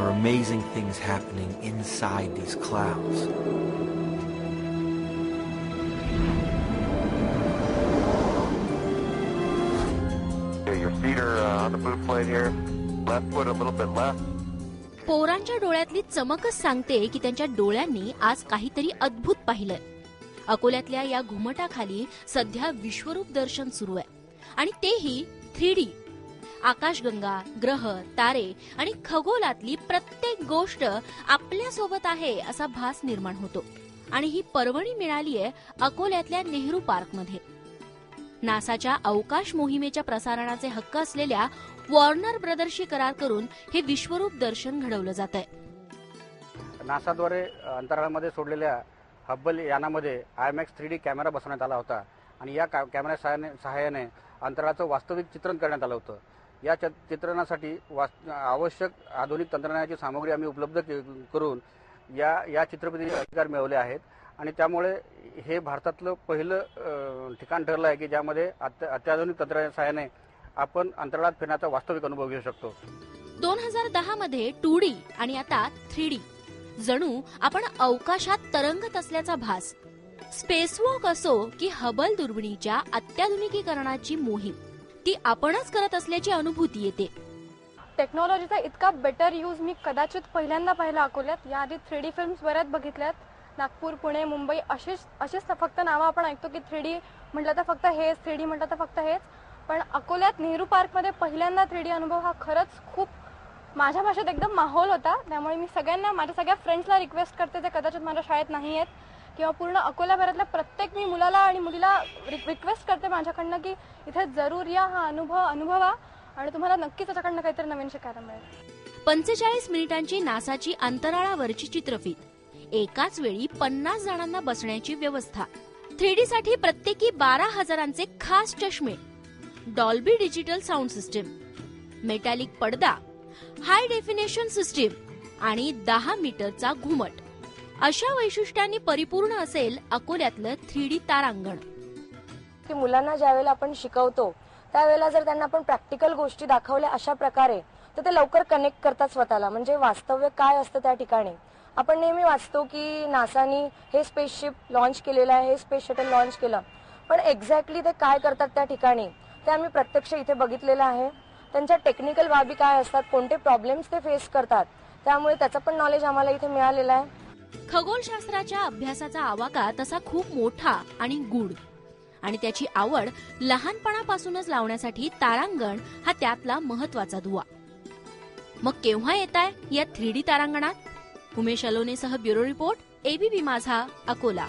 are amazing things happening inside these clouds. Your feet are on the boot plate here. Left foot a little bit left. पोरांच्या डोळ्यातली चमकच सांगते की त्यांच्या डोळ्यांनी आज काहीतरी अद्भुत पाहिलंय. अकोल्यातल्या या घुमटाखाली सध्या विश्वरूप दर्शन सुरू आहे आणि तेही 3D. आकाशगंगा, ग्रह, तारे आणि खगोलातली प्रत्येक गोष्ट आपल्या सोबत आहे असा भास निर्माण होतो. आणि ही पर्वणी मिळालीये अकोल्यातल्या नेहरू पार्कमध्ये. नासाच्या अवकाश मोहिमेच्या प्रसारणाचे हक्क असलेल्या वॉर्नर ब्रदर्सशी करार करून हे विश्वरूप दर्शन घडवलं जात आहे. नासाद्वारे अंतराळामध्ये सोडलेल्या हब्बल यानामध्ये IMAX 3D कॅमेरा बसवण्यात आला होता आणि या कॅमेरा सहाय्याने अंतराळाचं वास्तविक चित्रण करण्यात आलं होतं. या चित्रणासाठी आवश्यक आधुनिक तंत्रज्ञानाची सामग्री आम्ही उपलब्ध करून या चित्रपटाचे अधिकार मिळवले आहेत आणि त्यामुळे हे भारतातलं पहिलं ठिकाण ठरलं आहे की ज्यामध्ये अत्याधुनिक तंत्रज्ञानाच्या सहाय्याने आपण अंतराळात फिरण्याचा वास्तविक अनुभव घेऊ शकतो. 2010 मध्ये 2D आणि आता 3D. जणू आपण अवकाशात तरंगत असल्याचा भास. स्पेसवॉक असो की हबल दुर्बिणीच्या अत्याधुनिकीकरणाची मोहीम, ती आपणच करत असल्याची अनुभूती येते. टेक्नॉलॉजीचा इतका बेटर यूज मी कदाचित पहिल्यांदा पाहिला अकोल्यात. याआधी 3D फिल्म्स बऱ्याच बघितल्यात. नागपूर, पुणे, मुंबई अशीच फक्त नावं आपण ऐकतो की 3D म्हटलं तर फक्त हेच, 3D म्हटलं तर फक्त हेच. पण अकोल्यात नेहरू पार्कमध्ये पहिल्यांदा 3D अनुभव हा खरंच खूप माझ्या भाषेत एकदम माहोल होता. त्यामुळे मी सगळ्यांना, माझ्या सगळ्या फ्रेंड्सला रिक्वेस्ट करते जे कदाचित माझ्या शाळेत नाही आहेत किंवा पूर्ण अकोल्याभरातल्या प्रत्येक मी मुलाला आणि मुलीला रिक्वेस्ट करते माझ्याकडनं की इथे जरूर या, हा अनुभवा आणि तुम्हाला नक्कीच त्याच्याकडनं काहीतरी नवीन शिकायला मिळेल. 45 मिनिटांची नासाची अंतराळावरची चित्रफीत, एकाच वेळी 50 जणांना बसण्याची व्यवस्था, 3D साठी प्रत्येकी 12,000चे खास चष्मे, Dolby digital sound system, metallic पडदा, हाय डेफिनेशन सिस्टीम आणि 10 मीटरचा घुमट, अशा वैशिष्ट्यांनी परिपूर्ण असेल अकोल्यातलं 3D तारांगण. की मुलांना ज्यावेळेला आपण शिकवतो त्यावेळेला जर त्यांना आपण प्रॅक्टिकल गोष्टी दाखवल्या अशा प्रकारे तर ते लवकर कनेक्ट करतात स्वतःला. म्हणजे वास्तव्य काय असतं त्या ठिकाणी. आपण नेहमी वाचतो की नासानी हे स्पेसशिप लॉन्च केलेलं आहे, हे स्पेस शटल लॉन्च केलं, पण एक्झॅक्टली ते काय करतात त्या ठिकाणी ते आम्ही प्रत्यक्ष इथे बघितलेलं आहे. त्यांच्या टेक्निकल बाबी काय असतात, कोणते प्रॉब्लेम्स ते फेस करतात, त्यामुळे त्याचं पण नॉलेज आम्हाला इथे मिळालेलं आहे. खगोलशास्त्राच्या अभ्यासाचा आवाका तसा खूप मोठा आणि गूढ आणि त्याची आवड लहानपणापासूनच लावण्यासाठी तारांगण हा त्यातला महत्वाचा दुवा. मग केव्हा येताय या 3D तारांगणात? उमेश अलोनेसह bureau report, ABP Majha, Akola.